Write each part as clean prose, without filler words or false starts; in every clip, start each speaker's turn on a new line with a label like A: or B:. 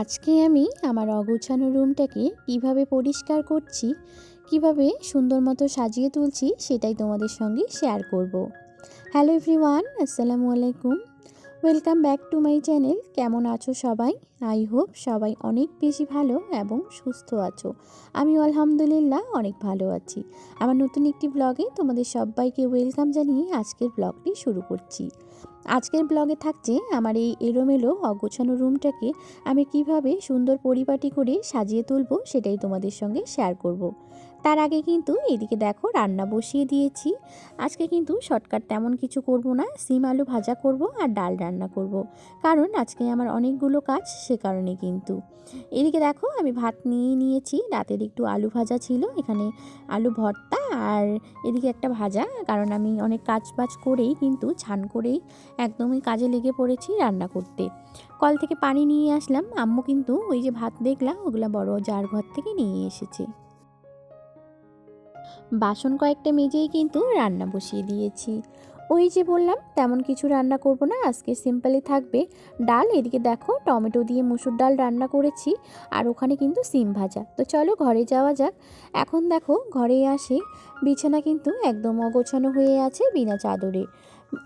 A: আজকে আমি আমার অগোছানো রুমটাকে কিভাবে পরিষ্কার করছি, কিভাবে সুন্দর মতো সাজিয়ে তুলছি সেটাই তোমাদের সঙ্গে শেয়ার করব। হ্যালো এভরিওয়ান, আসসালামু আলাইকুম। Welcome back to my channel. কেমন আছো সবাই? আই হোপ সবাই অনেক বেশি ভালো এবং সুস্থ আছো। আমিও আলহামদুলিল্লাহ অনেক ভালো আছি। আমার নতুন একটি ব্লগে তোমাদের সবাইকে ওয়েলকাম জানিয়ে আজকের ব্লগটি শুরু করছি। আজকের ব্লগে থাকছে আমার এই এলোমেলো অগোছানো রুমটাকে আমি কিভাবে সুন্দর পরিপাটি করে সাজিয়ে তুলবো সেটাই তোমাদের সঙ্গে শেয়ার করব। তার আগে কিন্তু এদিকে দেখো রান্না বসিয়ে দিয়েছি। আজকে কিন্তু শর্টকাট তেমন কিছু করব না, সিম আলু ভাজা করব আর ডাল রান্না করব, কারণ আজকে আমার অনেকগুলো কাজ, সে কারণে কিন্তু এদিকে দেখো আমি ভাত নিয়ে নিয়েছি। রাতের একটু আলু ভাজা ছিল, এখানে আলু ভর্তা আর এদিকে একটা ভাজা, কারণ আমি অনেক কাজ বাজ করেই কিন্তু ছান করেই একদমই কাজে লেগে পড়েছি রান্না করতে। কল থেকে পানি নিয়ে আসলাম, আম্মু কিন্তু ওই যে ভাত দেখলাম ওগুলা বড় জার ঘর থেকে নিয়ে এসেছে। বাসন কয়েকটা মেজেই কিন্তু রান্না বসিয়ে দিয়েছি। ওই যে বললাম তেমন কিছু রান্না করব না, আজকে সিম্পলি থাকবে ডাল। এদিকে দেখো টমেটো দিয়ে মুসুর ডাল রান্না করেছি আর ওখানে কিন্তু সিম ভাজা। তো চলো ঘরে যাওয়া যাক। এখন দেখো ঘরে আসে, বিছানা কিন্তু একদম অগোছানো হয়ে আছে বিনা চাদরে।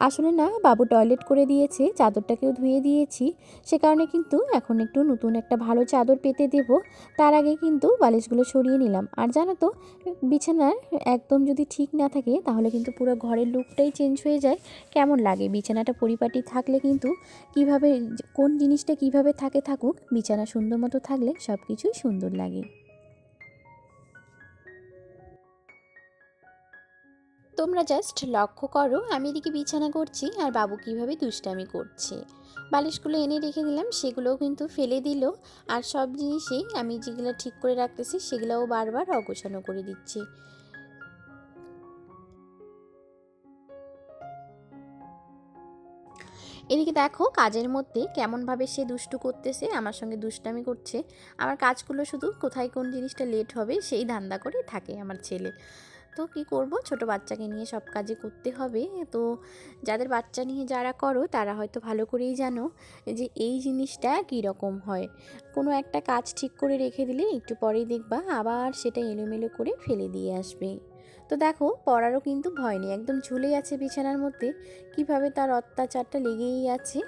A: আসলে না, বাবু টয়লেট করে দিয়েছে, চাদরটাকেও ধুয়ে দিয়েছি, সে কারণে কিন্তু এখন একটু নতুন একটা ভালো চাদর পেতে দেব। তার আগে কিন্তু বালিশগুলো সরিয়ে নিলাম। আর জানো তো, বিছানার একদম যদি ঠিক না থাকে তাহলে কিন্তু পুরো ঘরের লুকটাই চেঞ্জ হয়ে যায়। কেমন লাগে বিছানাটা পরিপাটি থাকলে কিন্তু কিভাবে কোন জিনিসটা কিভাবে থাকুক, বিছানা সুন্দর মতো থাকলে সব কিছুই সুন্দর লাগে। তোমরা জাস্ট লক্ষ্য করো, আমি এদিকে বিছানা করছি আর বাবু কিভাবে দুষ্টামি করছে। বালিশগুলো এনে রেখে দিলাম, সেগুলোও কিন্তু ফেলে দিল। আর সব জিনিসেই আমি যেগুলো ঠিক করে রাখতেছি সেগুলোও বারবার অগোছানো করে দিচ্ছি। এদিকে দেখো কাজের মধ্যে কেমনভাবে সে দুষ্টু করতেছে, আমার সঙ্গে দুষ্টামি করছে। আমার কাজগুলো শুধু কোথায় কোন জিনিসটা লেট হবে সেই ধান্দা করে থাকে আমার ছেলে। তো কি করব, ছোট বাচ্চাকে নিয়ে সব কাজই করতে হবে। তো যাদের বাচ্চা নিয়ে যারা করো তারা হয়তো ভালো করেই জানো যে এই জিনিসটা কী রকম হয়। কোনো একটা কাজ ঠিক করে রেখে দিলে একটু পরেই দেখবা আবার সেটা এলোমেলো করে ফেলে দিয়ে আসবে। তো দেখো পড়ারও কিন্তু ভয় নেই, একদম ঝুলে আছে বিছানার মধ্যে, কিভাবে তার অত্যাচারটা লেগেই আছে।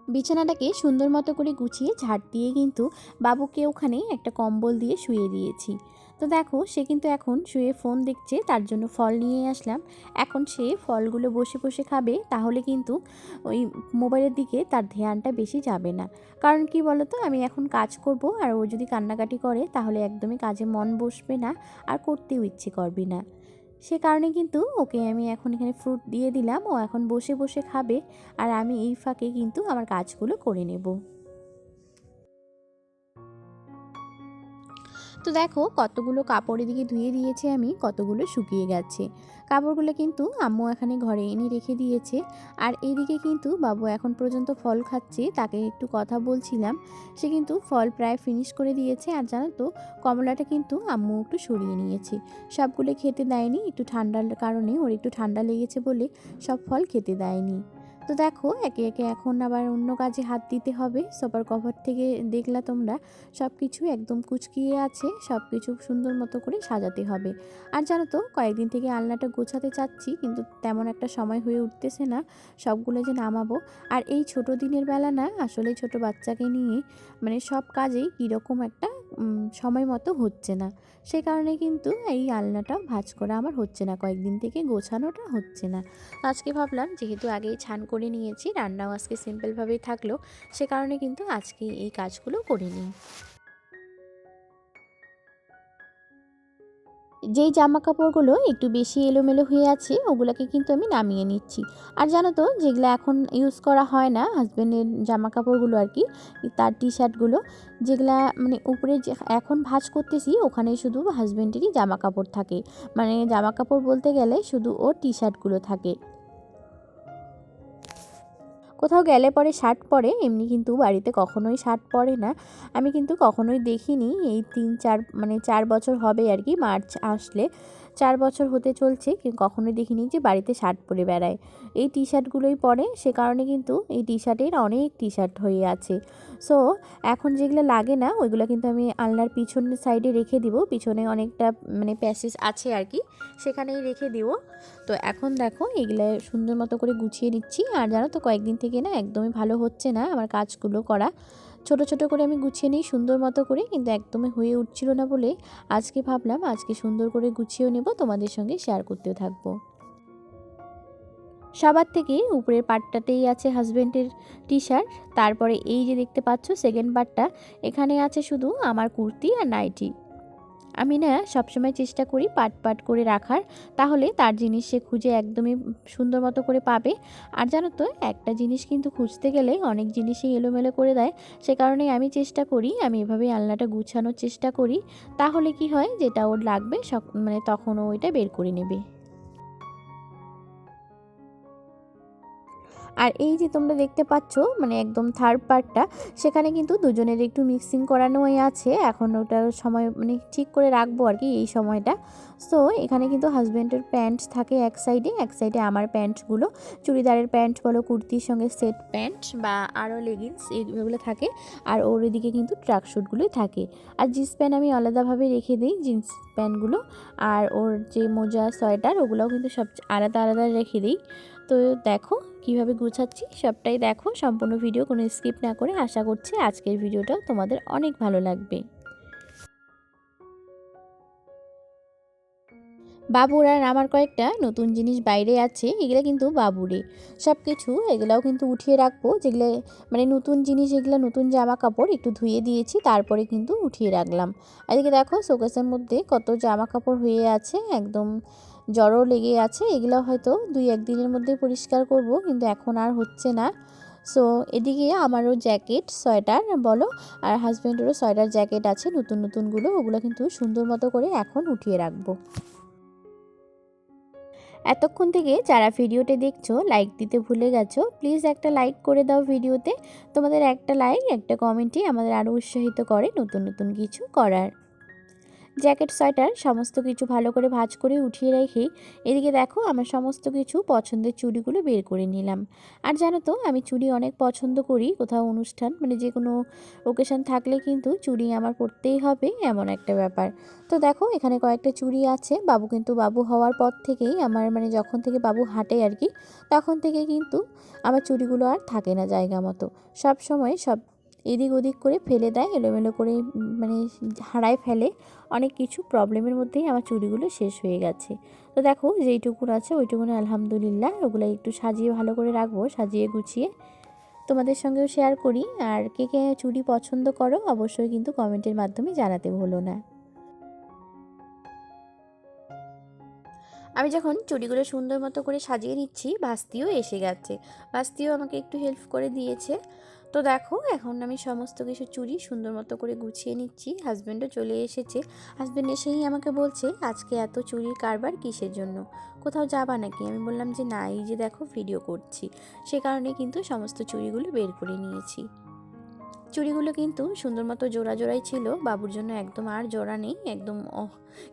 A: বিছানাটাকে সুন্দর মতো করে গুছিয়ে ঝাড় দিয়ে কিন্তু বাবুকে ওখানে একটা কম্বল দিয়ে শুইয়ে দিয়েছি। তো দেখো সে কিন্তু এখন শুয়ে ফোন দেখছে, তার জন্য ফল নিয়ে আসলাম। এখন সে ফলগুলো বসে বসে খাবে, তাহলে কিন্তু ওই মোবাইলের দিকে তার ধ্যানটা বেশি যাবে না। কারণ কি বলতো, আমি এখন কাজ করব আর ও যদি কান্নাকাটি করে তাহলে একদমই কাজে মন বসবে না আর করতেও ইচ্ছে করবে না। সে কারণে কিন্তু ওকে আমি এখন এখানে ফ্রুট দিয়ে দিলাম, ও এখন বসে বসে খাবে আর আমি এই ফাঁকে কিন্তু আমার কাজগুলো করে নেব। তো দেখো কতগুলো কাপড় এদিকে ধুয়ে দিয়েছে আমি, কতগুলো শুকিয়ে গেছে। কাপড়গুলো কিন্তু আম্মু এখানে ঘরে এনে রেখে দিয়েছে। আর এইদিকে কিন্তু বাবু এখন পর্যন্ত ফল খাচ্ছে, তাকে একটু কথা বলছিলাম। সে কিন্তু ফল প্রায় ফিনিশ করে দিয়েছে। আর জানো তো, কমলাটা কিন্তু আম্মু একটু সরিয়ে নিয়েছে, সবগুলো খেতে দেয়নি, একটু ঠান্ডার কারণে ওর একটু ঠান্ডা লেগেছে বলে সব ফল খেতে দেয়নি। তো দেখো একে একে এখন আবার অন্য কাজে হাত দিতে হবে। সোফার কভার থেকে দেখলা তোমরা, সব কিছু একদম কুচকিয়ে আছে, সব কিছু সুন্দর মতো করে সাজাতে হবে। আর জানো তো, কয়েকদিন থেকে আলনাটা গোছাতে চাচ্ছি কিন্তু তেমন একটা সময় হয়ে উঠতেছে না সবগুলো যে নামাবো। আর এই ছোট দিনের বেলা না, আসলে ছোট বাচ্চাকে নিয়ে মানে সব কাজেই কীরকম একটা সময় মতো হচ্ছে না। সে কারণে কিন্তু এই আলনাটাও ভাঁজ করা আমার হচ্ছে না, কয়েকদিন থেকে গোছানোটা হচ্ছে না। আজকে ভাবলাম যেহেতু আগেই ছান করে নিয়েছি, রান্নাও আজকে সিম্পলভাবেই থাকলো, সে কারণে কিন্তু আজকে এই কাজগুলো করে নিই। যেই জামা কাপড়গুলো একটু বেশি এলোমেলো হয়ে আছে ওগুলোকে কিন্তু আমি নামিয়ে নিচ্ছি। আর জানো তো, যেগুলো এখন ইউজ করা হয় না, হাজব্যান্ডের জামা কাপড়গুলো আর কি, তার টি শার্টগুলো, যেগুলা মানে উপরে যে এখন ভাঁজ করতেছি ওখানে শুধু হাজব্যান্ডেরই জামা কাপড় থাকে, মানে জামা কাপড় বলতে গেলে শুধু ওর টি শার্টগুলো থাকে। কোথাও গেলে পরে শার্ট পরে, এমনি কিন্তু বাড়িতে কখনোই শার্ট পরে না। আমি কিন্তু কখনোই দেখিনি, এই 3-4 মানে 4 বছর হবে আর কি, মার্চ আসলে 4 বছর হতে চলছে, কিন্তু কখনোই দেখিনি যে বাড়িতে শার্ট পরে বেড়ায়। এই টি শার্টগুলোই পরে, সে কারণে কিন্তু এই টি শার্টের অনেক টি শার্ট হয়ে আছে। সো এখন যেগুলো লাগে না ওইগুলো কিন্তু আমি আলনার পিছনের সাইডে রেখে দিব, পিছনে অনেকটা মানে প্যাসেজ আছে আর কি, সেখানেই রেখে দিব। তো এখন দেখো এগুলো সুন্দর মতো করে গুছিয়ে নিচ্ছি। আর জানো তো কয়েকদিন থেকে না একদমই ভালো হচ্ছে না আমার কাজগুলো করা। ছোট ছোট করে আমি গুছিয়ে নিই সুন্দর মতো করে, কিন্তু একদমই হয়ে উঠছিল না বলে আজকে ভাবলাম আজকে সুন্দর করে গুছিয়েও নেব, তোমাদের সঙ্গে শেয়ার করতেও থাকবো। সবার থেকে উপরের পার্টটাতেই আছে হাজব্যান্ডের টি শার্ট, তারপরে এই যে দেখতে পাচ্ছ সেকেন্ড পার্টটা, এখানে আছে শুধু আমার কুর্তি আর নাইটি। আমি না সবসময় চেষ্টা করি পার্ট পার্ট করে রাখার, তাহলে তার জিনিস সে খুঁজে একদমই সুন্দর মতো করে পাবে। আর জানো তো একটা জিনিস কিন্তু খুঁজতে গেলে অনেক জিনিসই এলোমেলো করে দেয়, সে কারণে আমি চেষ্টা করি আমি এভাবেই আলনাটা গুছানোর চেষ্টা করি, তাহলে কি হয় যেটা ওর লাগবে মানে তখন ও ওইটা বের করে নেবে। আর এই যে তোমরা দেখতে পাচ্ছ মানে একদম থার্ড পার্টটা, সেখানে কিন্তু দুজনের একটু মিক্সিং করানোই আছে, এখন ওটার সময় মানে ঠিক করে রাখবো আর কি এই সময়টা। সো এখানে কিন্তু হাজব্যান্ডের প্যান্ট থাকে এক সাইডে, এক সাইডে আমার প্যান্টগুলো, চুড়িদারের প্যান্ট বলো, কুর্তির সঙ্গে সেট প্যান্ট বা আরও লেগিংস এইগুলো থাকে। আর ওর এদিকে কিন্তু ট্রাক স্যুটগুলোই থাকে। আর জিন্স প্যান্ট আমি আলাদাভাবে রেখে দিই, জিন্স প্যান্টগুলো। আর ওর যে মোজা সোয়েটার ওগুলোও কিন্তু সব আলাদা আলাদা রেখে দিই। তো দেখো কিভাবে গুছাচ্ছি সবটাই দেখো, সম্পূর্ণ ভিডিও কোনো স্কিপ না করে। আশা করছি আজকের ভিডিওটাও তোমাদের অনেক ভালো লাগবে। বাবুর আর আমার কয়েকটা নতুন জিনিস বাইরে আছে, এগুলো কিন্তু বাবুরে সব কিছু, এগুলাও কিন্তু উঠিয়ে রাখবো, যেগুলো মানে নতুন জিনিস, এগুলো নতুন জামা কাপড় একটু ধুয়ে দিয়েছি, তারপরে কিন্তু উঠিয়ে রাখলাম। এদিকে দেখো শোকেসের মধ্যে কত জামা কাপড় হয়ে আছে, একদম জড়ো লেগে আছে, এগুলো হয়তো 2-1 দিনের মধ্যে পরিষ্কার করব, কিন্তু এখন আর হচ্ছে না। সো এদিকে আমারও জ্যাকেট সোয়েটার বলো, আর হাজব্যান্ডেরও সোয়েটার জ্যাকেট আছে নতুন নতুনগুলো, ওগুলো কিন্তু সুন্দর মতো করে এখন উঠিয়ে রাখবো। এতক্ষণ থেকে যারা ভিডিওটি দেখছো লাইক দিতে ভুলে গেছো, প্লিজ একটা লাইক করে দাও ভিডিওতে। তোমাদের একটা লাইক একটা কমেন্টই আমাদের আরও উৎসাহিত করে নতুন নতুন কিছু করার। জ্যাকেট সোয়েটার সমস্ত কিছু ভালো করে ভাঁজ করে উঠিয়ে রেখে এদিকে দেখো আমার সমস্ত কিছু পছন্দের চুড়িগুলো বের করে নিলাম। আর জানো তো আমি চুড়ি অনেক পছন্দ করি, কোথাও অনুষ্ঠান মানে যে কোনো ওকেশন থাকলে কিন্তু চুড়ি আমার পরতেই হবে, এমন একটা ব্যাপার। তো দেখো এখানে কয়েকটা চুড়ি আছে, বাবু কিন্তু বাবু হওয়ার পর থেকেই আমার মানে যখন থেকে বাবু হাঁটে আর কি, তখন থেকে কিন্তু আমার চুড়িগুলো আর থাকে না জায়গা মতো, সব সময় সব এদিক ওদিক করে ফেলে দেয়, এলোমেলো করে মানে হারায় ফেলে। অনেক কিছু প্রবলেমের মধ্যেই আমার চুড়িগুলো শেষ হয়ে গেছে। তো দেখো যেইটুকুন আছে ওইটুকুনে আলহামদুলিল্লাহ, ওগুলো একটু সাজিয়ে ভালো করে রাখবো, সাজিয়ে গুছিয়ে তোমাদের সঙ্গেও শেয়ার করি। আর কে কে চুড়ি পছন্দ করো অবশ্যই কিন্তু কমেন্টের মাধ্যমে জানাতে ভুলো না। আমি যখন চুড়িগুলো সুন্দর মতো করে সাজিয়ে নিচ্ছি, ভাস্তিও এসে গেছে, ভাস্তিও আমাকে একটু হেল্প করে দিয়েছে। তো দেখো এখন আমি সমস্ত কিছু চুড়ি সুন্দর মতো করে গুছিয়ে নিচ্ছি, হাজব্যান্ডও চলে এসেছে। হাজব্যান্ড এসেই আমাকে বলছে আজকে এত চুড়ির কারবার কিসের জন্য, কোথাও যাবা নাকি? আমি বললাম যে না, এই যে দেখো ভিডিও করছি, সে কারণে কিন্তু সমস্ত চুড়িগুলো বের করে নিয়েছি। চুড়িগুলো কিন্তু সুন্দর মতো জোড়া জোড়াই ছিল, বাবুর জন্য একদম আর জোড়া নেই, একদম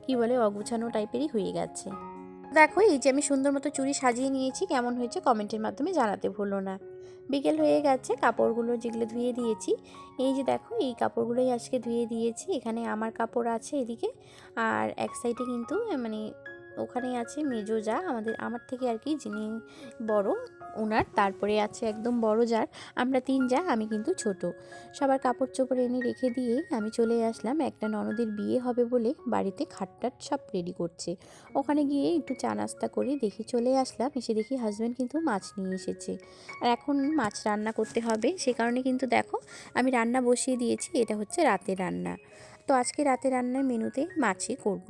A: কি বলে অগুছানো টাইপেরই হয়ে গেছে। দেখো এই যে আমি সুন্দর মতো চুড়ি সাজিয়ে নিয়েছি, কেমন হয়েছে কমেন্টের মাধ্যমে জানাতে ভুলো না। বিকেল হয়ে গেছে, কাপড়গুলো যেগুলো ধুয়ে দিয়েছি, এই যে দেখো এই কাপড়গুলোই আজকে ধুয়ে দিয়েছি। এখানে আমার কাপড় আছে এদিকে, আর এক সাইডে কিন্তু মানে ওখানেই আছে মেজো যা আমার থেকে আর কি, যিনি বড় ওনার, তারপরে আছে একদম বড় যার, আমরা 3 যা, আমি কিন্তু ছোট। সবার কাপড় চোপড় এনে রেখে দিয়ে আমি চলে আসলাম, একটা ননদের বিয়ে হবে বলে বাড়িতে খাটটাট সব রেডি করছে। ওখানে গিয়ে একটু চা নাস্তা করে দেখি চলে আসলাম, এসে দেখি হাজব্যান্ড কিন্তু মাছ নিয়ে এসেছে, আর এখন মাছ রান্না করতে হবে, সে কারণে কিন্তু দেখো আমি রান্না বসিয়ে দিয়েছি, এটা হচ্ছে রাতের রান্না। তো আজকে রাতে রান্নার মেনুতে মাছই করব।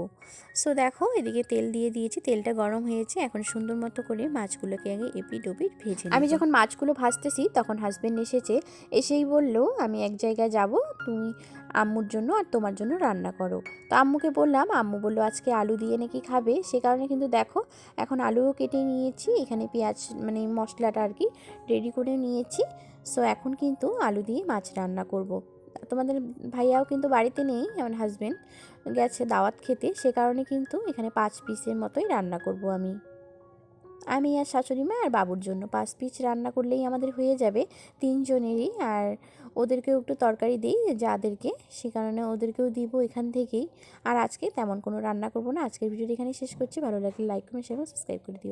A: সো দেখো এদিকে তেল দিয়ে দিয়েছি, তেলটা গরম হয়েছে, এখন সুন্দর মতো করে মাছগুলোকে আগে এপিট ওপিট ভেজে নেব। আমি যখন মাছগুলো ভাজতেছি তখন হাজব্যান্ড এসেছে, এসেই বলল আমি এক জায়গায় যাব, তুমি আম্মুর জন্য আর তোমার জন্য রান্না করো। তো আম্মুকে বললাম, আম্মু বললো আজকে আলু দিয়ে নাকি খাবে, সে কারণে কিন্তু দেখো এখন আলুও কেটে নিয়েছি, এখানে পেঁয়াজ মানে মশলাটা আর কি রেডি করে নিয়েছি। সো এখন কিন্তু আলু দিয়ে মাছ রান্না করব। তোমাদের ভাইয়াও কিন্তু বাড়িতে নেই, আমার হাজবেন্ড গেছে দাওয়াত খেতে, সে কারণে কিন্তু এখানে 5 পিসের মতোই রান্না করব আমি আর শাশুড়ি মা আর বাবুর জন্য 5 পিস রান্না করলেই আমাদের হয়ে যাবে 3 জনেরই। আর ওদেরকেও একটু তরকারি দিই যাদেরকে, সে কারণে ওদেরকেও দিব এখান থেকেই। আর আজকে তেমন কোনো রান্না করব না। আজকের ভিডিওটি এখানেই শেষ করছি। ভালো লাগলে লাইক কমেন্ট শেয়ার সাবস্ক্রাইব করে দিও।